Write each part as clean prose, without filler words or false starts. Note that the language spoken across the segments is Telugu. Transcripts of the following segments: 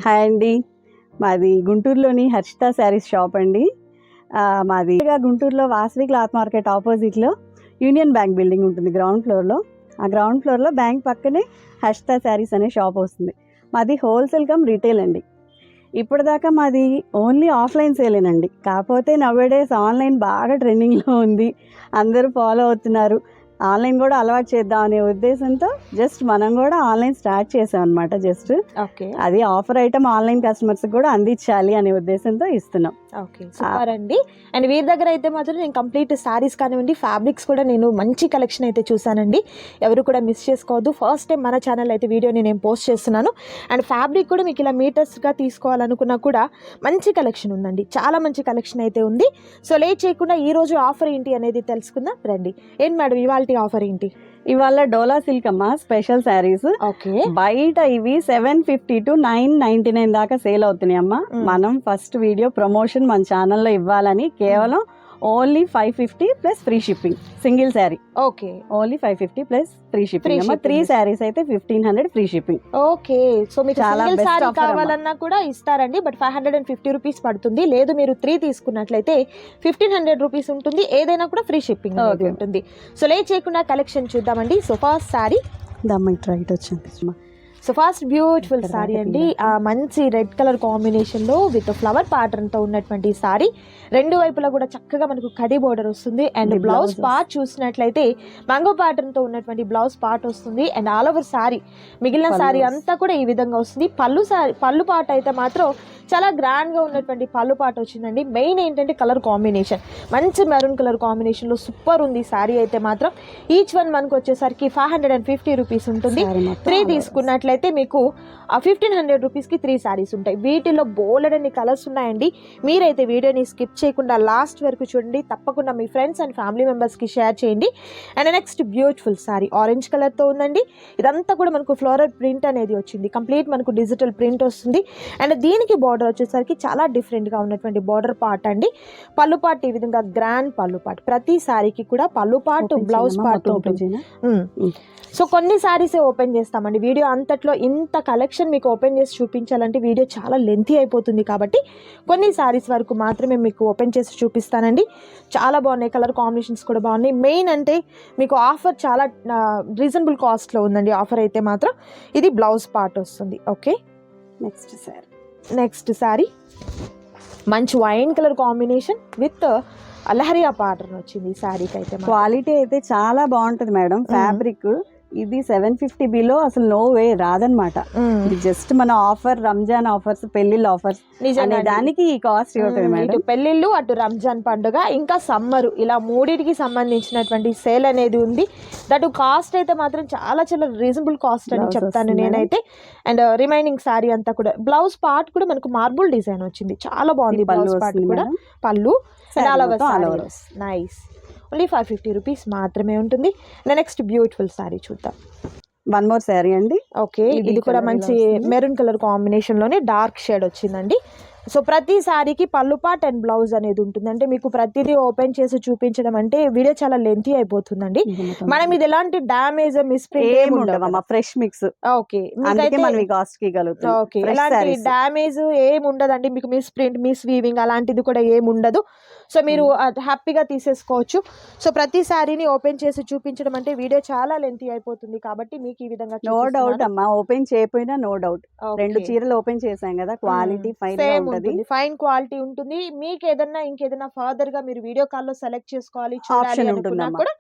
హాయ్ అండి. మాది గుంటూరులోని హర్షిత శారీస్ షాప్ అండి. మాది గుంటూరులో వాసవి క్లాత్ మార్కెట్ ఆపోజిట్లో యూనియన్ బ్యాంక్ బిల్డింగ్ ఉంటుంది గ్రౌండ్ ఫ్లోర్లో. ఆ గ్రౌండ్ ఫ్లోర్లో బ్యాంక్ పక్కనే హర్షిత శారీస్ అనే షాప్ వస్తుంది. మాది హోల్సేల్ కమ్ రీటైల్ అండి. ఇప్పటిదాకా మాది ఓన్లీ ఆఫ్లైన్ సేలేనండి. కాకపోతే నవేడేస్ ఆన్లైన్ బాగా ట్రెండింగ్లో ఉంది, అందరూ ఫాలో అవుతున్నారు. ఆన్లైన్ కూడా అలవాటు చేద్దాం అనే ఉద్దేశంతో జస్ట్ మనం కూడా ఆన్లైన్ స్టార్ట్ చేసాం అనమాట. జస్ట్ ఓకే, అది ఆఫర్ ఐటమ్ ఆన్లైన్ కస్టమర్స్ కూడా అందించాలి అనే ఉద్దేశంతో ఇస్తున్నాం. ఓకే, సూపర్ అండి. అండ్ వీరి దగ్గర అయితే మాత్రం నేను కంప్లీట్ శారీస్ కానివ్వండి, ఫ్యాబ్రిక్స్ కూడా నేను మంచి కలెక్షన్ అయితే చూసానండి. ఎవరు కూడా మిస్ చేసుకోవద్దు. ఫస్ట్ టైం మన ఛానల్ అయితే వీడియోని నేను పోస్ట్ చేస్తున్నాను. అండ్ ఫ్యాబ్రిక్ కూడా మీకు ఇలా మీటర్స్గా తీసుకోవాలనుకున్నా కూడా మంచి కలెక్షన్ ఉందండి, చాలా మంచి కలెక్షన్ అయితే ఉంది. సో లేట్ చేయకుండా ఈ రోజు ఆఫర్ ఏంటి అనేది తెలుసుకుందాం రండి. ఏంటి మేడం ఇవాళ ఆఫర్ ఏంటి? ఇవాళ డోలా సిల్క్ అమ్మ స్పెషల్ శారీస్. ఓకే, బయట ఇవి 750 to 999 దాకా సేల్ అవుతున్నాయి అమ్మ. మనం ఫస్ట్ వీడియో ప్రమోషన్ మన ఛానల్లో ఇవ్వాలని కేవలం only 550 plus free shipping. Single sari okay, only 550 plus free shipping అమ్మ. 3 శారీస్ అయితే 1500 ఫ్రీ షిప్పింగ్. ఓకే, సో మీకు చాలా సింగిల్ best సారీ offer కావాలన్నా కూడా ఇస్తారండి. బట్ 550 రూపీస్ పడుతుంది. లేదు మీరు 3 తీసుకున్నట్లయితే 1500 రూపీస్ ఉంటుంది. ఏదైనా కూడా ఫ్రీ షిప్పింగ్ అనేది ఉంటుంది. సో లేట్ చేయకుండా కలెక్షన్ చూద్దామండి. సో ఫస్ట్ సారీ రైట్ వచ్చింది. సో ఫస్ట్ బ్యూటిఫుల్ సారీ అండి. మంచి రెడ్ కలర్ కాంబినేషన్లో విత్ ఫ్లవర్ ప్యాటర్న్తో ఉన్నటువంటి సారీ. రెండు వైపులా కూడా చక్కగా మనకు కడి బోర్డర్ వస్తుంది. అండ్ బ్లౌజ్ పార్ట్ చూసినట్లయితే మ్యాంగో ప్యాటర్న్తో ఉన్నటువంటి బ్లౌజ్ పార్ట్ వస్తుంది. అండ్ ఆల్ ఓవర్ సారీ మిగిలిన సారీ అంతా కూడా ఈ విధంగా వస్తుంది. పళ్ళు పార్ట్ అయితే మాత్రం చాలా గ్రాండ్గా ఉన్నటువంటి పళ్ళు పాట వచ్చిందండి. మెయిన్ ఏంటంటే కలర్ కాంబినేషన్, మంచి మెరూన్ కలర్ కాంబినేషన్లో సూపర్ ఉంది సారీ అయితే మాత్రం. ఈచ్ వన్ మనకు వచ్చేసరికి 550 రూపీస్ ఉంటుంది. 3 తీసుకున్నట్లయితే మీకు 1500 రూపీస్కి 3 శారీస్ ఉంటాయి. వీటిలో బోలెడన్ని కలర్స్ ఉన్నాయండి. మీరైతే వీడియోని స్కిప్ చేయకుండా లాస్ట్ వరకు చూడండి. తప్పకుండా మీ ఫ్రెండ్స్ అండ్ ఫ్యామిలీ మెంబర్స్కి షేర్ చేయండి. And next beautiful sorry orange కలర్తో ఉందండి. ఇదంతా కూడా మనకు ఫ్లోరల్ ప్రింట్ అనేది వచ్చింది. కంప్లీట్ మనకు డిజిటల్ ప్రింట్ వస్తుంది. అండ్ దీనికి బార్డర్ వచ్చేసరికి చాలా డిఫరెంట్గా ఉన్నటువంటి బార్డర్ పార్ట్ అండి. పళ్ళు పార్ట్ ఈ విధంగా గ్రాండ్ పళ్ళు పార్ట్. ప్రతి సారీకి కూడా పళ్ళు పార్ట్ బ్లౌజ్ పార్ట్ ఉంటుంది. సో కొన్ని సారీసే ఓపెన్ చేస్తామండి. వీడియో అంతట్లో ఇంత కలెక్షన్ మీకు ఓపెన్ చేసి చూపించాలంటే వీడియో చాలా లెంతీ అయిపోతుంది. కాబట్టి కొన్ని సారీస్ వరకు మాత్రమే మీకు ఓపెన్ చేసి చూపిస్తానండి. చాలా బాగున్నాయి, కలర్ కాంబినేషన్స్ కూడా బాగున్నాయి. మెయిన్ అంటే మీకు ఆఫర్ చాలా రీజనబుల్ కాస్ట్లో ఉందండి. ఆఫర్ అయితే మాత్రం ఇది బ్లౌజ్ పార్ట్ వస్తుంది. ఓకే, నెక్స్ట్ సారీ మంచి wine colour combination with leheriya pattern వచ్చింది. ఈ శారీకి అయితే క్వాలిటీ అయితే చాలా బాగుంటుంది మేడం. ఫ్యాబ్రిక్ ఇది 750 బిలో అసలు నో వే రాదనమాట. ఇది జస్ట్ మన ఆఫర్, రంజాన్ ఆఫర్స్, పెళ్లిళ్ళ ఆఫర్స్ అనే దానికి ఈ కాస్ట్ ఇవ్వటం మేడం. ఇటు పెళ్లిళ్ళు, అటు రంజాన్ పండుగ, ఇంకా సమ్మరు, ఇలా మూడింటికి సంబంధించినటువంటి సేల్ అనేది ఉంది. దట్ కాస్ట్ అయితే మాత్రం చాలా చాలా రీజనబుల్ కాస్ట్ అని చెప్తాను నేనైతే. అండ్ రిమైనింగ్ శారీ అంతా కూడా బ్లౌజ్ పార్ట్ కూడా మనకు మార్బుల్ డిజైన్ వచ్చింది. చాలా బాగుంది బ్లౌజ్ పార్ట్ కూడా. పళ్ళు నైస్. ఓన్లీ 550 రూపీస్ మాత్రమే ఉంటుంది. నెక్స్ట్ బ్యూటిఫుల్ సారీ చూద్దాం. వన్ మోర్ సారీ అండి. ఓకే, ఇది కూడా మంచి మెరూన్ కలర్ కాంబినేషన్లోనే డార్క్ షేడ్ వచ్చిందండి. సో ప్రతి సారీకి పళ్ళు పార్ట్ అండ్ బ్లౌజ్ అనేది ఉంటుంది. అంటే మీకు ప్రతిదీ ఓపెన్ చేసి చూపించడం అంటే వీడియో చాలా లెంతీ అయిపోతుందండి. మనం ఇది ఎలాంటి డ్యామేజ్, మిస్ప్రింట్ ఉండదు, ఫ్రెష్ మిక్స్. ఓకే, ఓకే, ఎలాంటి డ్యామేజ్ ఏమి ఉండదండి. మీకు మిస్ప్రింట్, మిస్ వీవింగ్ అలాంటిది కూడా ఏమి ఉండదు. సో మీరు హ్యాపీగా తీసేసుకోవచ్చు. సో ప్రతి సారీని ఓపెన్ చేసి చూపించడం అంటే వీడియో చాలా లెంతీ అయిపోతుంది. కాబట్టి మీకు ఈ విధంగా నో డౌట్ అమ్మా, ఓపెన్ చేయకపోయినా నో డౌట్. 2 చీరలు ఓపెన్ చేసాం కదా, క్వాలిటీ ఫైన్ క్వాలిటీ ఉంటుంది. మీకు ఏదన్నా ఇంకేదన్నా ఫర్దర్ గా మీరు వీడియో కాల్ లో సెలెక్ట్ చేసుకోవాలి, చూడాలి అనుకున్నా కూడా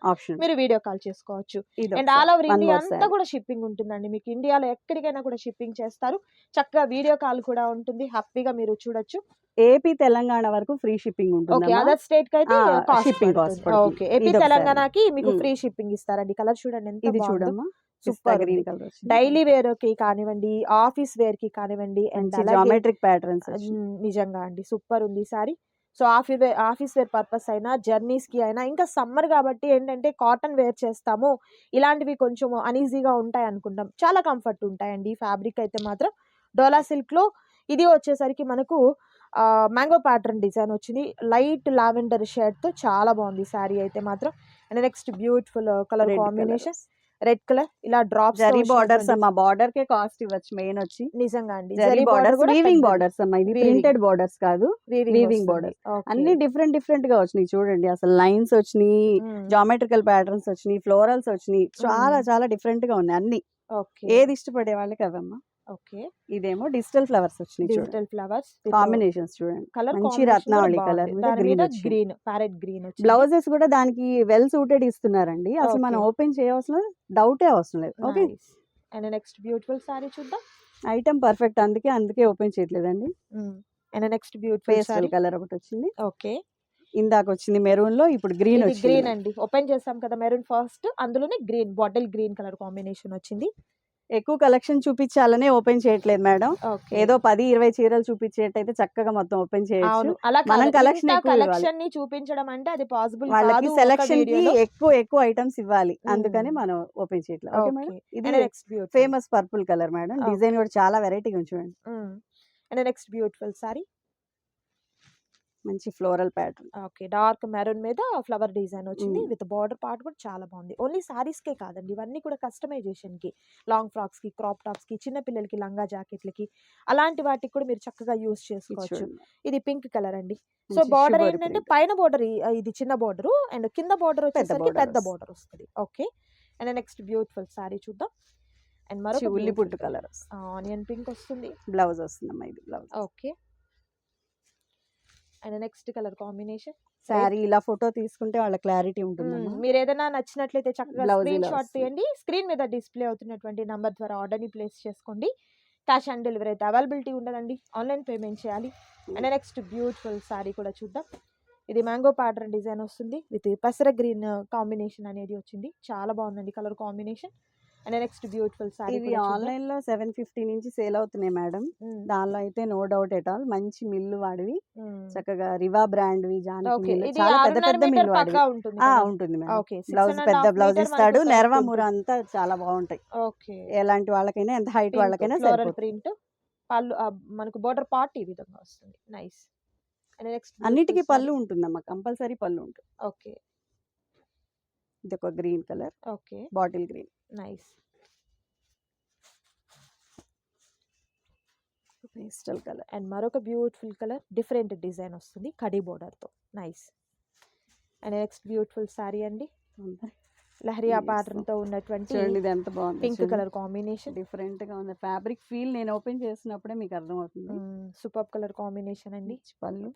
మీరు వీడియో కాల్ చేసుకోవచ్చు. అండ్ ఆల్ ఓవర్ ఇండియా అంతా కూడా షిప్పింగ్ ఉంటుందండి. మీకు ఇండియాలో ఎక్కడికైనా కూడా షిప్పింగ్ చేస్తారు. చక్కగా వీడియో కాల్ కూడా ఉంటుంది. హ్యాపీగా మీరు చూడొచ్చు. ఏపీ తెలంగాణ వరకు ఫ్రీ షిప్పింగ్ ఉంటుంది. అదర్ స్టేట్ కి అయితే షిప్పింగ్ కాస్ట్. ఓకే, ఏపీ తెలంగాణకి మీకు ఫ్రీ షిప్పింగ్ ఇస్తారండి. కలర్ చూడండి ఎంత బాగుందో. చూడమ్మా, సూపర్. డైలీ వేర్ కి కానివ్వండి, ఆఫీస్ వేర్ కి కానివ్వండి, అండ్ జామెట్రిక్ ప్యాటర్న్స్ నిజంగా అండి సూపర్ ఉంది sari. So office wear purpose అయినా, జర్నీస్ కి అయినా, ఇంకా సమ్మర్ కాబట్టి ఏంటంటే కాటన్ వేర్ చేస్తాము, ఇలాంటివి కొంచెం అనీజీగా ఉంటాయి అనుకుంటాం. చాలా కంఫర్ట్ ఉంటాయండి. ఫ్యాబ్రిక్ అయితే మాత్రం డోలా సిల్క్ లో ఇది వచ్చేసరికి మనకు మ్యాంగో ప్యాటర్న్ డిజైన్ వచ్చింది. లైట్ లావెండర్ షేడ్ తో చాలా బాగుంది శారీ అయితే మాత్రం. And next beautiful colour combination red colour ఇలా డ్రాప్స్ జరీ బార్డర్స్ అమ్మా, బార్డర్ కే కాస్ట్ ఇవ్వచ్చు మెయిన్ వచ్చి. నిజంగా అండి జరీ బార్డర్స్, వీవింగ్ బార్డర్స్ అమ్మా, ఇది ప్రింటెడ్ బార్డర్స్ కాదు, వీవింగ్ బార్డర్స్. అన్ని డిఫరెంట్ డిఫరెంట్ గా వచ్చినాయి చూడండి. అసలు లైన్స్ వచ్చినాయి, జామెట్రికల్ ప్యాటర్న్స్ వచ్చినాయి, ఫ్లోరల్స్ వచ్చినాయి, చాలా చాలా డిఫరెంట్ గా ఉన్నాయి అన్ని. ఏది ఇష్టపడే వాళ్ళకి అవమ్మా. ఓకే, ఇదేమో డిజిటల్ ఫ్లవర్స్ వచ్చినాయి, డిజిటల్ ఫ్లవర్స్ కాంబినేషన్స్ చూడండి. కలర్ మంచి రత్నావళి కలర్ మీద గ్రీన్ వచ్చింది. Green, parrot green. బ్లౌజెస్ కూడా దానికి వెల్ సూటెడ్ ఇస్తున్నారండి. అసలు మనం ఓపెన్ చేయవలసిన డౌటే అవసరం లేదు. Okay, and next beautiful sari చూద్దాం. ఐటమ్ పర్ఫెక్ట్, అందుకే ఓపెన్ చేయట్లేదండి. And next beautiful pastel colour ఒకటి వచ్చింది. ఓకే, ఇందాక వచ్చింది మెరూన్ లో, ఇప్పుడు గ్రీన్ వచ్చింది. గ్రీన్ అండి, ఓపెన్ చేస్తాం కదా మెరూన్ ఫస్ట్, అందులోనే green, bottle green colour combination వచ్చింది. ఎక్కువ కలెక్షన్ చూపించాలనే ఓపెన్ చేయట్లేదు మేడం. ఏదో 10-20 చీరలు చూపించేటైతే చక్కగా మొత్తం ఓపెన్ చేయొచ్చు. మనం కలెక్షన్ ని చూపించడం అంటే అది పాసిబుల్ వాళ్ళకి సెలక్షన్ కి ఎక్కువ ఐటమ్స్ ఇవ్వాలి, అందుకని మనం ఓపెన్ చేయట్లేదు. ఓకే మేడం, ఇది famous purple colour madam. Design కూడా చాలా వెరైటీగా ఉంది చూడండి. అండ్ నెక్స్ట్ బ్యూటిఫుల్ సారీ, మంచి floral pattern. Okay, dark maroon మీద ఫ్లవర్ డిజైన్ వచ్చింది విత్ బార్డర్ పార్ట్ కూడా చాలా బాగుంది. ఓన్లీ సారీస్ కే కాదండి, ఇవన్నీ కూడా కస్టమైజేషన్ కి, లాంగ్ ఫ్రాక్స్ కి, క్రాప్ టాప్స్ కి, చిన్న పిల్లలకి లంగా జాకెట్లకి, అలాంటి వాటికి కూడా మీరు చక్కగా యూస్ చేసుకోవచ్చు. ఇది పింక్ కలర్ అండి. సో బార్డర్ ఏంటంటే పైన బార్డర్ ఇది చిన్న బార్డర్, అండ్ కింద బార్డర్ వచ్చేసరికి పెద్ద బార్డర్ వస్తుంది. Okay, and next beautiful sari చూద్దాం. అండ్ మరొక ఉల్లిపుట్టు కలర్, ఆనియన్ పింక్ వస్తుంది, బ్లౌజ్ వస్తుందమ్మా ఇది blouse. Okay, and next colour combination. Sorry ఇలా ఫోటో తీసుకుంటే వాళ్ళ క్లారిటీ ఉంటుంది. మీరు ఏదైనా నచ్చినట్లయితే చక్కగా స్క్రీన్ షాట్ తీయండి, స్క్రీన్ మీద డిస్ప్లే అవుతున్నటువంటి నంబర్ ద్వారా ఆర్డర్ ని ప్లేస్ చేసుకోండి. క్యాష్ ఆన్ డెలివరీ అయితే అవైలబిలిటీ ఉండదండి, ఆన్లైన్ పేమెంట్ చేయాలి. అండ్ నెక్స్ట్ బ్యూటిఫుల్ సారీ కూడా చూద్దాం. ఇది మ్యాంగో ప్యాటర్న్ డిజైన్ వస్తుంది విత్ పెసర గ్రీన్ కాంబినేషన్ అనేది వచ్చింది, చాలా బాగుందండి colour combination. And next beautiful sorry, ఇవి ఆన్లైన్ లో 750 నుంచి సేల్ అవుతున్నాయి మేడం. దానిలో అయితే నో డౌట్ ఎట్ ఆల్. మంచి మిల్లు వాడివి, చక్కగా రివా బ్రాండ్ వి, జానకి చాలా పెద్ద పెద్ద మిల్లు వాడివి ఉంటుంది మేడం. బ్లౌజ్ పెద్ద బ్లౌజ్ ఇస్తాడు, నెరవా ముర అంతా చాలా బాగుంటాయి. ఎలాంటి వాళ్ళకైనా, ఎంత హైట్ వాళ్ళకైనా ప్రింట్ పళ్ళు, మనకు బోర్డర్ పార్ట్ ఈ విధంగా వస్తుంది. నైస్. అండ్ నెక్స్ట్ అన్నిటికీ పళ్ళు ఉంటుందమ్మా, కంపల్సరీ పళ్ళు ఉంటుంది. ఓకే, ఇది ఒక green colour, okay, bottle green, nice. Pastel colour, and మరొక బ్యూటిఫుల్ కలర్, డిఫరెంట్ డిజైన్ వస్తుంది కడీ బోర్డర్ తో, nice. And next beautiful sorry అండి, లహరియా ప్యాటర్న్ తో ఉన్నటువంటి పింక్ కలర్ కాంబినేషన్, డిఫరెంట్ గా ఉంది. ఫ్యాబ్రిక్ ఫీల్ నేను ఓపెన్ చేసినప్పుడే మీకు అర్థమవుతుంది. సూపర్ కలర్ కాంబినేషన్ అండి.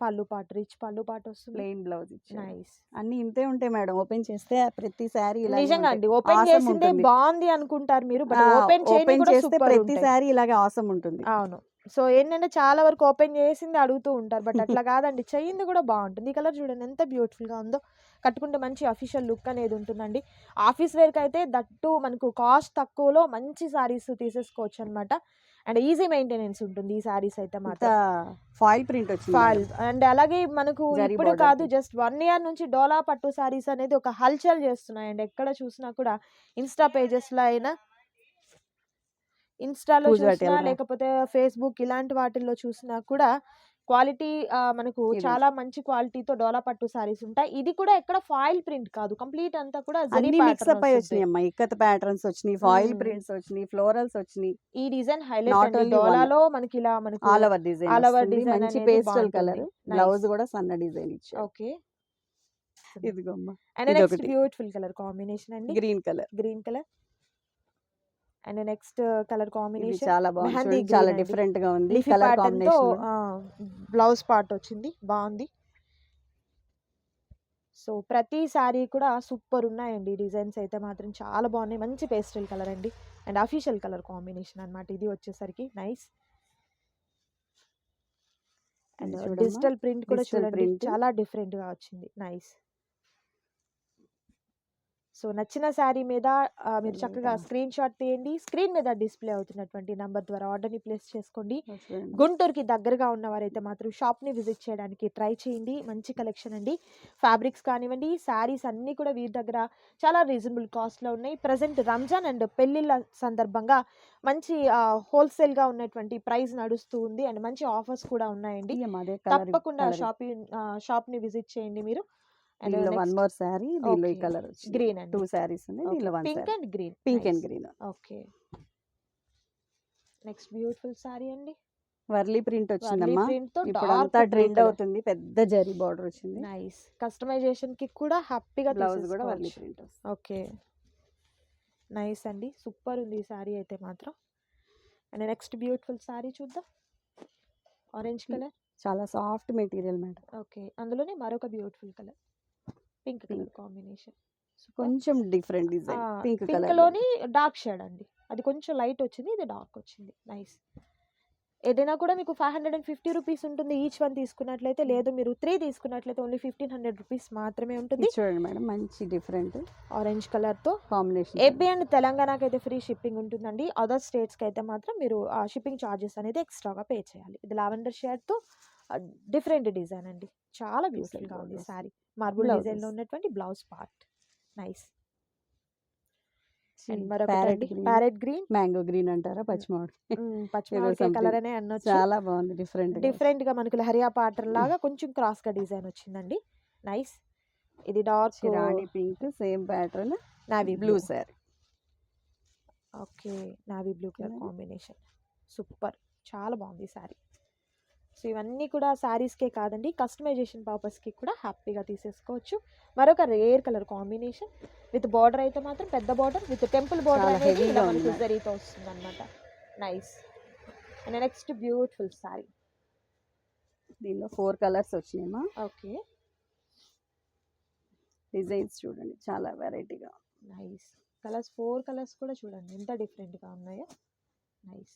పళ్ళు పాటు రిచ్ పళ్ళు పాటు వస్తుంది, ప్లెయిన్ బ్లౌజ్ ఇచ్చారు. నైస్. అన్ని ఇంతే ఉంటాయి మేడం, ఓపెన్ చేస్తే ప్రతి సారీ నిజంగా అండి, ఓపెన్ చేసిందే బాగుంది అనుకుంటారు మీరు, బట్ ఓపెన్ చేస్తే ప్రతి సారీ ఇలాగే ఆసమ్ ఉంటుంది. అవును. సో ఏంటంటే చాలా వరకు ఓపెన్ చేసింది అడుగుతూ ఉంటారు, బట్ అట్లా కాదండి, చెయ్యింది కూడా బాగుంటుంది. ఈ కలర్ చూడండి ఎంత బ్యూటిఫుల్ గా ఉందో, కట్టుకుంటే మంచి అఫీషియల్ లుక్ అనేది ఉంటుందండి. ఆఫీస్ వేర్కి అయితే దట్టు మనకు కాస్ట్ తక్కువలో మంచి సారీస్ తీసేసుకోవచ్చు అనమాట. అండ్ ఈజీ మెయింటెనెన్స్ ఉంటుంది ఈ సారీస్ అయితే మాత్రం. ఫాయిల్ ప్రింట్ వచ్చింది, ఫాయిల్. అండ్ అలాగే మనకు ఇప్పుడు కాదు, జస్ట్ 1 year నుంచి డోలా పట్టు సారీస్ అనేది ఒక హల్చల్ చేస్తున్నాయి. అండ్ ఎక్కడ చూసినా కూడా, ఇన్స్టా పేజెస్ లో అయినా, ఇన్స్టాలో చూసినా లేకపోతే ఫేస్బుక్ ఇలాంటి వాటిల్లో చూసినా కూడా క్వాలిటీ మనకు చాలా మంచి క్వాలిటీతో డోలా పట్టు సారీస్ ఉంటాయి. ఇది కూడా ఎక్కడ ఫాయిల్ ప్రింట్ కాదు, కంప్లీట్ అంతా కూడా జరీ మిక్సప్ అయి వచ్చినాయి. ఇక్కత్ ప్యాటర్న్స్ వచ్చినాయి, ఫాయిల్ ప్రింట్స్ వచ్చినాయి, ఫ్లోరల్స్ వచ్చినాయి. ఈ డిజైన్ హైలైట్ డోలాలో మనకి ఇలా మనకు ఆల్ ఓవర్ డిజైన్ మంచి పేస్టల్ కలర్, బ్లౌజ్ కూడా సన్న డిజైన్ ఇచ్చారు. ఓకే, ఇదిగోమ్మా. And next beautiful colour combination అండి, green colour. And next colour combination చాలా బాగుంది, చాలా డిఫరెంట్ గా ఉంది. కలర్ కాంబినేషన్ బ్లౌజ్ పార్ట్ వచ్చింది, బాగుంది. సో ప్రతి సారీ కూడా సూపర్ ఉన్నాయండి, డిజైన్స్ అయితే మాత్రం చాలా బాగున్నాయి. మంచి పేస్టల్ కలర్ అండి, అండ్ అఫీషియల్ కలర్ కాంబినేషన్ అన్నమాట ఇది వచ్చేసరికి. నైస్. అండ్ డిజిటల్ ప్రింట్ కూడా చూడండి, చాలా డిఫరెంట్ గా వచ్చింది. నైస్. సో నచ్చిన శారీ మీద మీరు చక్కగా స్క్రీన్ షాట్ తీయండి, స్క్రీన్ మీద డిస్ప్లే అవుతున్నటువంటి నంబర్ ద్వారా ఆర్డర్ని ప్లేస్ చేసుకోండి. గుంటూరుకి దగ్గరగా ఉన్నవారైతే మాత్రం షాప్ని విజిట్ చేయడానికి ట్రై చేయండి. మంచి కలెక్షన్ అండి, ఫ్యాబ్రిక్స్ కానివ్వండి, శారీస్ అన్నీ కూడా వీరి దగ్గర చాలా రీజనబుల్ కాస్ట్లో ఉన్నాయి. ప్రజెంట్ రంజాన్ అండ్ పెళ్ళిళ్ళ సందర్భంగా మంచి హోల్సేల్గా ఉన్నటువంటి ప్రైస్ నడుస్తూ ఉంది, అండ్ మంచి ఆఫర్స్ కూడా ఉన్నాయండి. తప్పకుండా షాప్ని విజిట్ చేయండి మీరు. దీనిలో వన్ మోర్ శారీ, దీనిలో ఈ Okay. కలర్ వచ్చింది. గ్రీన్ అండి 2 శారీస్ ఉన్నాయి, దీనిలో 1 pink sari. And green pink and green. Okay. Next beautiful sorry అండి, వర్లీ ప్రింట్ వచ్చిందమ్మా. ప్రింట్ తో ఇప్పుడు డార్క్ అంతా ట్రెండ్ అవుతుంది, పెద్ద జరీ బార్డర్ వచ్చింది. నైస్. కస్టమైజేషన్ కి కూడా హ్యాపీగా బ్లౌజ్ కూడా వర్లీ ప్రింట్ వస్తుంది. ఓకే, నైస్ అండి, సూపర్ ఉంది ఈ సారీ అయితే మాత్రం. అండ్ నెక్స్ట్ బ్యూటిఫుల్ సారీ చూద్దాం, ఆరెంజ్ కలర్. చాలా సాఫ్ట్ మెటీరియల్ మేడం. ఓకే, అందులోనే మరొక beautiful colour, pink colour combination. కొంచెం different design. Pink pink colour లోని డార్క్ షేడ్ అండి, అది కొంచెం లైట్ వచ్చింది, ఇది డార్క్ వచ్చింది. నైస్. ఏదైనా కూడా మీకు 550 రూపీస్ ఉంటుంది ఈచ్ వన్ తీసుకున్నట్లయితే, లేదు మీరు 3 తీసుకున్నట్లయితే ఓన్లీ 1500 రూపీస్ మాత్రమే ఉంటుంది. చూడండి మేడం, మంచి డిఫరెంట్ ఆరెంజ్ కలర్ తో కాంబినేషన్. ఏపీ అండ్ తెలంగాణకి అయితే ఫ్రీ షిప్పింగ్ ఉంటుందండి. అదర్ స్టేట్స్కి అయితే మాత్రం మీరు ఆ షిప్పింగ్ ఛార్జెస్ అనేది ఎక్స్ట్రాగా పే చేయాలి. ఇది లావెండర్ షేడ్తో డిఫరెంట్ డిజైన్ అండి, చాలా బ్యూటిఫుల్గా ఉంది సారీ. Marble Blouses. డిజైన్లో ఉన్నటువంటి blouse part. Nice. And Parrot మరొకటి green. Parrot green, mango green అంటారా, పచ్చిమామిడి. పచ్చిమిరపకాయ something. కలర్ అనే అనొచ్చు. చాలా బాగుంది, డిఫరెంట్. డిఫరెంట్ గా మనకు లహరియా ప్యాటర్న్ లాగా కొంచెం క్రాస్ గా డిజైన్ వచ్చిందండి. నైస్. ఇది dark rani pink, same pattern, navy blue sari. Okay, navy blue colour కదా? కాంబినేషన్ సూపర్, చాలా బాగుంది సారీ. సో ఇవన్నీ కూడా శారీస్కే కాదండి, కస్టమైజేషన్ పర్పస్కి కూడా హ్యాపీగా తీసేసుకోవచ్చు. మరొక rare colour combination with border అయితే మాత్రం పెద్ద బార్డర్ విత్ టెంపుల్ బార్డర్ చాలా అనేది heavy ఇలా గా మనకు ఉంది. జరీతో వస్తుంది అనమాట. Nice. And next beautiful sorry. దీనిలో 4 కలర్స్ వచ్చినాయమ్మా. ఓకే, డిజైన్స్ చూడండి, చాలా వెరైటీగా. నైస్. కలర్స్ 4 కలర్స్ కూడా చూడండి ఎంత డిఫరెంట్గా ఉన్నాయో. నైస్,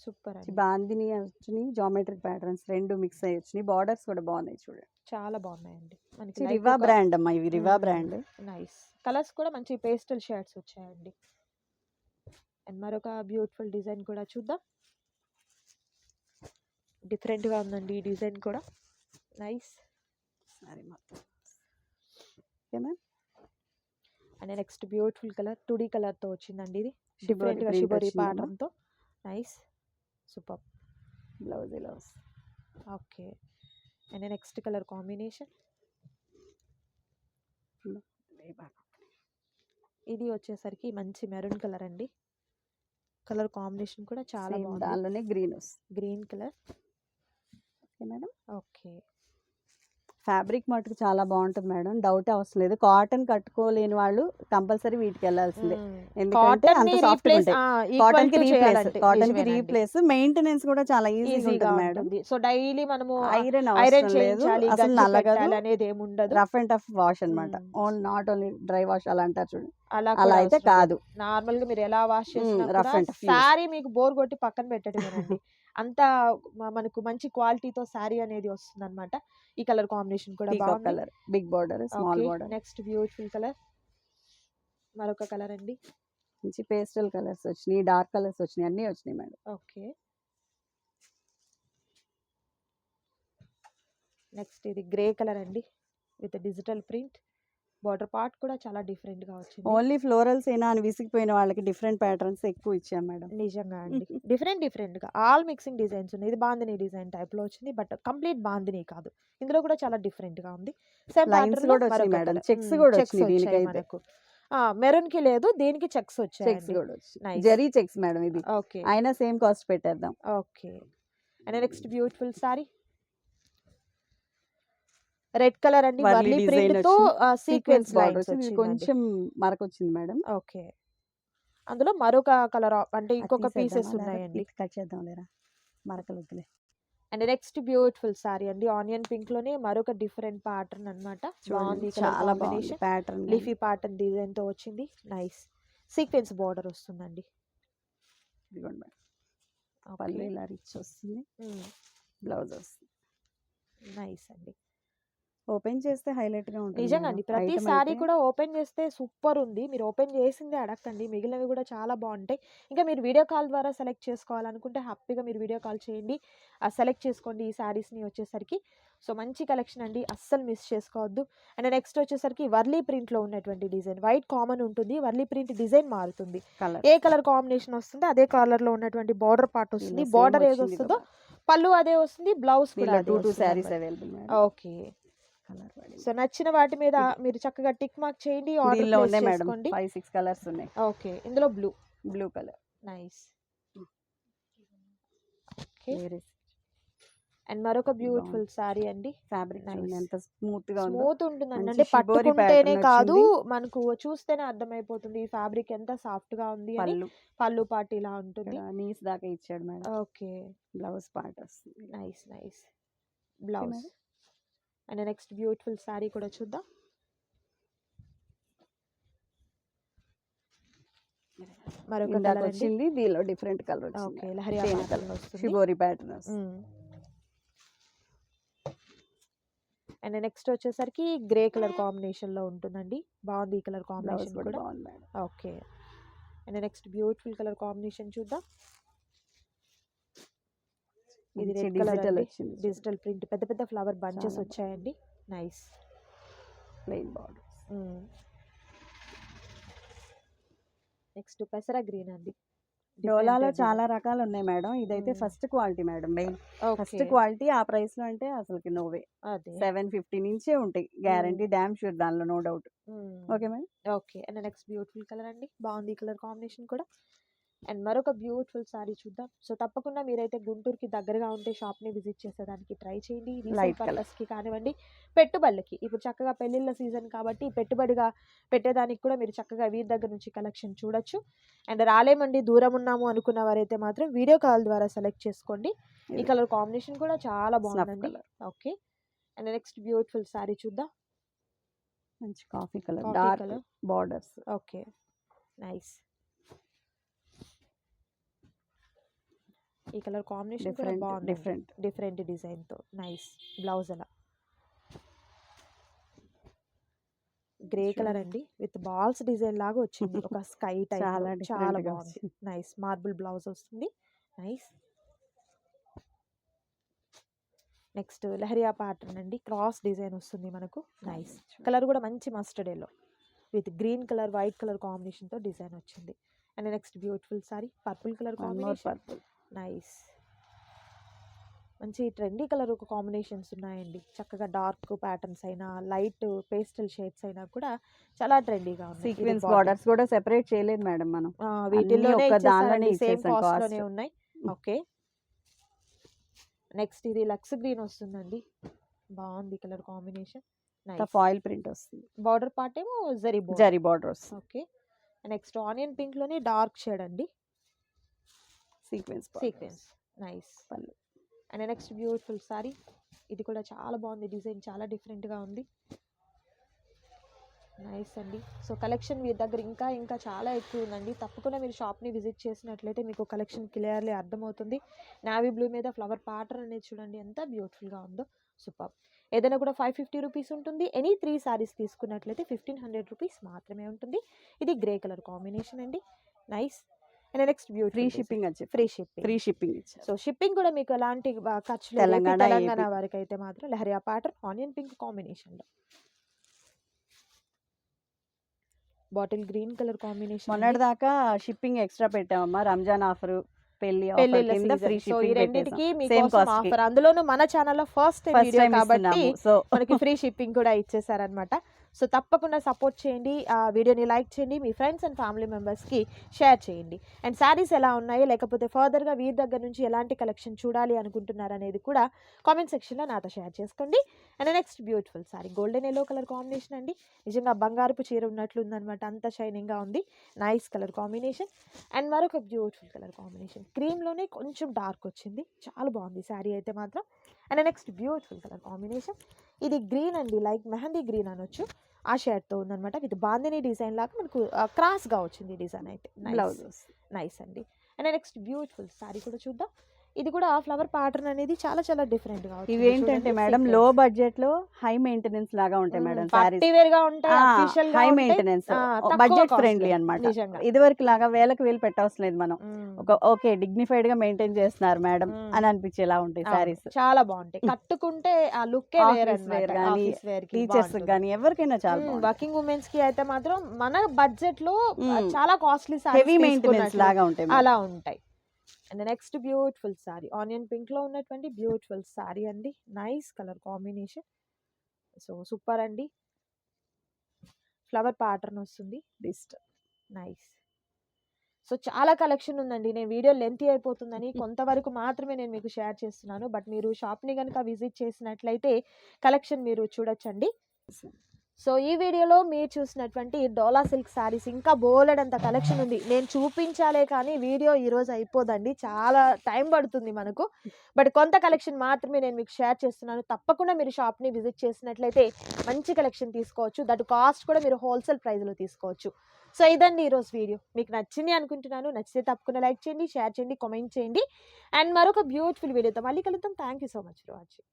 సూపర్ అండి, బాందిని వచ్చినాయి, జామెట్రిక్ ప్యాటర్న్స్ రెండు మిక్స్ అయ్యి వచ్చినాయి. బార్డర్స్ కూడా బాగున్నాయి చూడండి. చాలా బాగున్నాయండి. మనకి రివా బ్రాండ్ అమ్మా, ఇవి రివా బ్రాండ్. నైస్. కలర్స్ కూడా మంచి పేస్టల్ షేడ్స్ వచ్చాయండి. అండ్ మరొక బ్యూటిఫుల్ డిజైన్ కూడా చూద్దాం. డిఫరెంట్గా ఉందండి ఈ డిజైన్ కూడా. నైస్. సరే మొత్తం ఓకేనా. And next beautiful colour 2D కలర్తో వచ్చిందండి. ఇది Shibori డిఫరెంట్గా print షిబోరి వచ్చిందమ్మా. ప్యాటర్న్తో. Nice, super. బ్లౌజ్ ఇలా వస్తుంది. Okay. And next colour combination ఇది వచ్చేసరికి మంచి మెరూన్ కలర్ అండి. కలర్ కాంబినేషన్ కూడా చాలా Same బాగుంది. దానిలోనే గ్రీన్ వస్తుంది. Green colour. Okay madam. Okay, fabric మటుకు చాలా బాగుంటుంది మేడం, డౌట్ అవసరం లేదు. కాటన్ కట్టుకోలేని వాళ్ళు కంపల్సరీ వీటికి వెళ్ళాల్సిందే, ఎందుకంటే అంత సాఫ్ట్ ఉంటాయి. కాటన్ కి రీప్లేస్, మెయింటెనెన్స్ కూడా చాలా ఈజీగా ఉంటుంది మేడం. సో డైలీ మనము ఐరన్ ఐరన్ అవసరం లేదు, చేయించాలి, అసలు గంజి నల్లగదు. పెట్టాలి అనేది ఏమి ఉండదు. రఫ్ అండ్ టఫ్ వాష్ అన్నమాట. మ్మ్. నాట్ ఓన్లీ డ్రై వాష్ అలా అంటారు చూడండి, అలా అలా అయితే కాదు. నార్మల్ గా మీరు ఎలా వాష్ చేసినా rough and tough use. Sorry మీకు బోర్ కొట్టి పక్కన పెట్టడమేనండి. అంత మనకు మంచి క్వాలిటీతో సారీ అనేది వస్తుంది అనమాట. ఈ కలర్ కాంబినేషన్ కూడా పీకాక్ బాగుంది. Colour, big border, small border, next beautiful colour, మరొక కలర్ అండి. మంచి పేస్టల్ కలర్స్ వచ్చినాయి, డార్క్ కలర్స్ వచ్చినాయి, అన్ని వచ్చినాయి మేడం. ఓకే, నెక్స్ట్ ఇది గ్రే కలర్ అండి with digital print. Border part కూడా చాలా డిఫరెంట్ గా వచ్చింది. ఓన్లీ ఫ్లోరల్స్ అయినా అని విసిగిపోయిన వాళ్ళకి డిఫరెంట్ ప్యాటర్న్స్ ఎక్కువ ఇచ్చాం మేడం. నిజంగా అండి, డిఫరెంట్ గా ఆల్ మిక్సింగ్ డిజైన్స్ ఉన్నాయి. ఇది బాందిని డిజైన్ టైప్ లో వచ్చింది, బట్ కంప్లీట్ బాందిని కాదు, ఇందులో కూడా చాలా డిఫరెంట్ గా ఉంది. సేమ్ Lines కూడా వచ్చినాయి మేడం, చెక్స్ కూడా వచ్చినాయి దీనికైతే. మెరూన్ కి లేదు, దీనికి చెక్స్ చెక్స్ వచ్చాయి. కూడా వచ్చాయి, జరీ చెక్స్ మేడం. ఇది ఓకే, అయినా సేమ్ కాస్ట్ పెట్టేద్దాం. Okay. And next beautiful sorry red colour అండి, Varli వర్లీ design ప్రింట్ తో సీక్వెన్స్ బార్డర్ లైన్స్ వచ్చింది, వచ్చింది. కొంచెం మరక వచ్చింది మేడం. ఓకే, అందులో మరొక కలర్ అంటే ఇంకొక అది పీసెస్ తీసేద్దామా లేరా? ఉన్నాయండి. ఇది కట్ చేద్దాం లేరా, మరకలు వద్దులే. అండ్ నెక్స్ట్ బ్యూటిఫుల్ సారీ అండి, ఆనియన్ పింక్ లోనే మరొక డిఫరెంట్ ప్యాటర్న్ అన్నమాట. బాగుంది, చాలా బాగుంది combination. Pattern. Leafy pattern design తో వచ్చింది. నైస్. సీక్వెన్స్ బార్డర్ వస్తుందండి. ఇదిగోండి మేడం, పళ్ళు ఇలా రిచ్ వస్తుంది, బ్లౌజ్ వస్తుంది. నైస్ అండి. ఓపెన్ చేస్తే హైలైట్ గా ఉంటుంది నిజంగా అండి. మేడం. ప్రతి ఐటమ్ సారీ అయితే కూడా ఓపెన్ చేస్తే సూపర్ ఉంది. మీరు ఓపెన్ చేసిందే అడక్కండి. మిగిలినవి కూడా చాలా బావుంటాయి. ఇంకా మీరు వీడియో కాల్ ద్వారా సెలెక్ట్ చేసుకోవాలనుకుంటే హ్యాపీగా మీరు వీడియో కాల్ చేయండి. సెలెక్ట్ చేసుకోండి ఈ సారీస్‌ని వచ్చేసరికి. సో, మంచి కలెక్షన్ అండి. అస్సలు మిస్ చేసుకోవద్దు. అండ్ నెక్స్ట్ వచ్చేసరికి వర్లీ ప్రింట్‌లో ఉన్నటువంటి డిజైన్. వైట్ కామన్ ఉంటుంది. వర్లీ ప్రింట్ డిజైన్ మారుతుంది. కలర్ ఏ కలర్ కాంబినేషన్ వస్తుందో అదే కలర్‌లో ఉన్నటువంటి బార్డర్ పార్ట్ వస్తుంది. దీనిలో సేమ్ బార్డర్ ఏది వచ్చింది వస్తుందో కదా. పళ్ళు అదే వస్తుంది. బ్లౌజ్ కూడా దీనిలో అదే 2 వస్తుందన్నమాట. Saris available madam. Okay. Colour పడింది. సో, నచ్చిన వాటి మీద మీరు చక్కగా టిక్ మార్క్ చేయండి. ఆర్డర్ దీనిలో ప్లేస్ ఉన్నాయి మేడం చేసుకోండి. 5, 6 కలర్స్ ఉన్నాయి. ఓకే. ఇందులో blue. Blue colour. Nice. Okay. వేరే అండ్ మరొక బ్యూటిఫుల్ సారీ అండి. ఫ్యాబ్రిక్ చూడండి నైస్. ఎంత స్మూత్ గా ఉందో. స్మూత్ ఉంటుందండి. మంచి అంటే షిబోరి పట్టుకుంటేనే ప్యాటర్న్ కాదు, వచ్చింది. మనకు చూస్తేనే అర్థమైపోతుంది ఈ ఫ్యాబ్రిక్ ఎంత సాఫ్ట్ గా ఉంది అని. పళ్ళు పళ్ళు పార్ట్ ఇలా ఉంటుంది. ఇక్కడ నీస్ దాకా ఇచ్చాడు మేడం. ఓకే. బ్లౌజ్ పార్ట్ వస్తుంది. Nice nice. Blouse. Madam. And next beautiful sorry కూడా చూద్దాం. మరొక ఇందాక కలర్ అండి. వచ్చింది దీనిలో డిఫరెంట్ కలర్ ఓకే. వచ్చింది. లహరియా సేమ్ ప్యాటర్న్ కలర్ వస్తుంది. షిబోరి ప్యాటర్న్ వస్తుంది. అండ్ నెక్స్ట్ వచ్చేసరికి గ్రే కలర్ కాంబినేషన్ లో ఉంటుందండి. బాగుంది ఈ కలర్ బ్లౌజ్ కాంబినేషన్ కూడా కూడా. బాగుంది madam. Okay. And next beautiful colour combination చూద్దాం. ఇది మంచి రెడ్ కలర్ డిజిటల్ అండి. వచ్చింది. డిజిటల్ ప్రింట్ పెద్ద పెద్ద ఫ్లవర్ బంచెస్ చాలా వచ్చాయండి. నైస్. Plain border. నెక్స్ట్ పెసర గ్రీన్ అండి. డోలాలో Different చాలా రకాలు ఉన్నాయి మేడం. ఇదైతే మ్మ్. First quality madam. Main first okay. Quality ఆ ప్రైస్ లో అంటే అసలుకి నోవే. అదే. 750 నుంచే ఉంటాయి గ్యారంటీ, డామ్ షూర్, దానిలో no doubt. Okay madam. Okay. And next beautiful colour అండి. బాగుంది ఈ కలర్ కాంబినేషన్ కూడా. అండ్ మరొక బ్యూటిఫుల్ సారీ చూద్దాం. సో, తప్పకుండా మీరైతే గుంటూరుకి దగ్గరగా ఉంటే షాప్ని విజిట్ చేసేదానికి ట్రై చేయండి. Resale light colour. పర్పస్కి కానివ్వండి, పెట్టుబడులకి ఇప్పుడు చక్కగా పెళ్ళిళ్ళ సీజన్ కాబట్టి పెట్టుబడిగా పెట్టేదానికి కూడా మీరు చక్కగా వీరి దగ్గర నుంచి కలెక్షన్ చూడొచ్చు. అండ్ రాలేమండి దూరం ఉన్నాము అనుకున్న వారైతే మాత్రం వీడియో కాల్ ద్వారా సెలెక్ట్ చేసుకోండి. ఈ కలర్ కాంబినేషన్ కూడా చాలా స్నఫ్ బాగుందండి. Colour. Okay. And next beautiful sari చూద్దాం. మంచి coffee colour, coffee dark colour. Borders. Okay. Nice. ఈ కలర్ కాంబినేషన్ కూడా డిఫరెంట్ బాగుంది. డిఫరెంట్. డిఫరెంట్ డిజైన్ తో నైస్. బ్లౌజ్ అలా గ్రే కలర్ అండి విత్ బాల్స్ డిజైన్ లాగా వచ్చింది. ఒక స్కై టైప్ చాలా చాలా different గా బాగుంది. వచ్చింది. నైస్. మార్బుల్ బ్లౌజ్ వస్తుంది. నైస్. నెక్స్ట్ లహరియా ప్యాటర్న్ అండి. క్రాస్ డిజైన్ వస్తుంది మనకు. నైస్. కలర్ కూడా మంచి mustard yellow with green colour white colour combination తో డిజైన్ వచ్చింది. And next beautiful sorry purple colour one more combination. Purple. Nice. మంచి ట్రెండీ కలర్ ఒక కాంబినేషన్స్ ఉన్నాయండి. చక్కగా డార్క్ ప్యాటర్న్స్ అయినా లైట్ పేస్టల్ షేడ్స్ అయినా కూడా చాలా ట్రెండీగా ఉన్నాయి. ఇది సీక్వెన్స్ bottom. బార్డర్స్ కూడా సెపరేట్ చేయలేదు మేడం మనం. వీటిల్లోనే ఒక్క దానిలోనే సేమ్ ఇచ్చేసాం కాస్ట్ కాస్ట్. లోనే ఉన్నాయి. ఓకే. నెక్స్ట్ ఇది లక్స్ గ్రీన్ వస్తుందండి. బాగుంది colour combination. Nice. Foil print వస్తుంది. బార్డర్ పార్ట్ ఏమో జరీ border. జరీ బార్డర్ వస్తుంది. ఓకే. నెక్స్ట్ ఆనియన్ పింక్ లోనే డార్క్ షేడ్ అండి. Sequence sequence. నైస్. పళ్ళు. And next beautiful sorry. ఇది కూడా చాలా బాగుంది. డిజైన్ చాలా డిఫరెంట్గా ఉంది. నైస్ అండి. సో కలెక్షన్ మీ దగ్గర ఇంకా ఇంకా చాలా ఎక్కువ ఉందండి. తప్పకుండా మీరు షాప్ని విజిట్ చేసినట్లయితే మీకు కలెక్షన్ క్లియర్లీ అర్థమవుతుంది. నావీ బ్లూ మీద ఫ్లవర్ ప్యాటర్న్ అనేది చూడండి ఎంత బ్యూటిఫుల్గా ఉందో. సూపర్. ఏదైనా కూడా 550 రూపీస్ ఉంటుంది. ఎనీ 3 సారీస్ తీసుకున్నట్లయితే 1500 రూపీస్ మాత్రమే ఉంటుంది. ఇది గ్రే కలర్ కాంబినేషన్ అండి. Nice. And next free beautiful shipping వచ్చి ఫ్రీ షిప్పింగ్. ఫ్రీ షిప్పింగ్ ఇచ్చారు. సో షిప్పింగ్ కూడా మీకు ఎలాంటి ఖర్చు లేదు. తెలంగాణ, తెలంగాణ ఏపీ. వారికి అయితే మాత్రం leheriya pattern onion pink combination లో బాటిల్ గ్రీన్ కలర్ కాంబినేషన్. మొన్నటి దాకా షిప్పింగ్ ఎక్స్ట్రా పెట్టామమ్మా. రంజాన్ ఆఫర్, పెళ్లి ఆఫర్ పెళ్లిళ్ళ కింద ఫ్రీ సీజన్. సో ఈ షిప్పింగ్ రెండింటికి సేమ్ మీకోసం కాస్ట్. ఆఫర్. అందులోనూ మన ఛానల్లో ఫస్ట్ ఫస్ట్ వీడియో టైం కాబట్టి ఇస్తున్నాము. సో మనకి ఫ్రీ షిప్పింగ్ కూడా ఇచ్చేసారనమాట. సో తప్పకుండా సపోర్ట్ చేయండి. ఆ వీడియోని లైక్ చేయండి. మీ ఫ్రెండ్స్ అండ్ ఫ్యామిలీ మెంబర్స్కి షేర్ చేయండి. అండ్ శారీస్ ఎలా ఉన్నాయి లేకపోతే ఫర్దర్గా వీరి దగ్గర నుంచి ఎలాంటి కలెక్షన్ చూడాలి అనుకుంటున్నారు అనేది కూడా కామెంట్ సెక్షన్లో నాతో షేర్ చేసుకోండి. And next beautiful sorry golden yellow colour combination అండి. నిజంగా బంగారుపు చీర ఉన్నట్లు ఉందన్నమాట. అంత షైనింగ్గా ఉంది. Nice colour combination. అండ్ మరొక బ్యూటిఫుల్ కలర్ కాంబినేషన్ క్రీమ్లోనే కొంచెం డార్క్ వచ్చింది. చాలా బాగుంది శారీ అయితే మాత్రం. And next beautiful colour combination. ఇది గ్రీన్ అండి. లైక్ మెహందీ గ్రీన్ అనొచ్చు. ఆ షేడ్తో ఉందన్నమాట. విత్ బాందిని డిజైన్ లాగా మనకు క్రాస్గా వచ్చింది డిజైన్ అయితే. బ్లౌజ్ నైస్ అండి. అండ్ నెక్స్ట్ బ్యూటిఫుల్ సారీ కూడా చూద్దాం. ఇది కూడా ఫ్లవర్ ప్యాటర్న్ అనేది చాలా చాలా డిఫరెంట్ గా ఇవి ఏంటంటే మేడం లో బడ్జెట్ లో హై మెయింటెనెన్స్ లాగా ఉంటాయి మేడం సారీస్. పార్టీ వేర్ గా ఉంటాయి, official గా హై ఉంటాయి. మెయింటెనెన్స్, తక్కువ బడ్జెట్ cost ఫ్రెండ్లీ లో. అన్నమాట. నిజంగా. ఇదివరకు లాగా వేలు పెట్టవసరం లేదు మనం. మ్మ్. ఓకే డిగ్నిఫైడ్ గా మెయింటైన్ చేస్తున్నారు మేడం మ్మ్. అని అనిపించేలా ఉంటాయి అవును, సారీస్. చాలా బాగుంటాయి. కట్టుకుంటే ఆ లుక్ వేర్ ఆఫీస్ వేర్ కానీ ఆఫీస్ వేర్ కి టీచర్స్ కానీ ఎవరికైనా చాలా బాగుంటుంది. వర్కింగ్ ఉమెన్స్ కి అయితే మాత్రం మన బడ్జెట్ లో మ్మ్. చాలా కాస్ట్లీ హెవీ మెయింటెనెన్స్ లాగా ఉంటాయి మేడం. అలా ఉంటాయి. And next beautiful sorry, onion pink లో ఉన్నటువంటి బ్యూటిఫుల్ సారీ అండి. Nice colour combination, so super అండి. ఫ్లవర్ ప్యాటర్న్ వస్తుంది, డిస్ట్ నైస్. సో చాలా కలెక్షన్ ఉందండి. నేను వీడియో లెంతీ అయిపోతుందని కొంతవరకు మాత్రమే నేను మీకు షేర్ చేస్తున్నాను. బట్ మీరు షాప్ని కనుక విజిట్ చేసినట్లయితే కలెక్షన్ మీరు చూడొచ్చండి. సో ఈ వీడియోలో మీరు చూసినటువంటి డోలా సిల్క్ శారీస్ ఇంకా బోలెడంత కలెక్షన్ ఉంది. నేను చూపించాలే కానీ వీడియో ఈరోజు అయిపోదండి, చాలా టైం పడుతుంది మనకు. బట్ కొంత కలెక్షన్ మాత్రమే నేను మీకు షేర్ చేస్తున్నాను. తప్పకుండా మీరు షాప్ని విజిట్ చేసినట్లయితే మంచి కలెక్షన్ తీసుకోవచ్చు. దట్ కాస్ట్ కూడా మీరు హోల్సేల్ ప్రైస్లో తీసుకోవచ్చు. సో ఇదండి ఈరోజు వీడియో. మీకు నచ్చింది అనుకుంటున్నాను. నచ్చితే తప్పకుండా లైక్ చేయండి, షేర్ చేయండి, కామెంట్ చేయండి. అండ్ మరొక బ్యూటిఫుల్ వీడియోతో మళ్ళీ కలుద్దాం. Thank you so much for watching.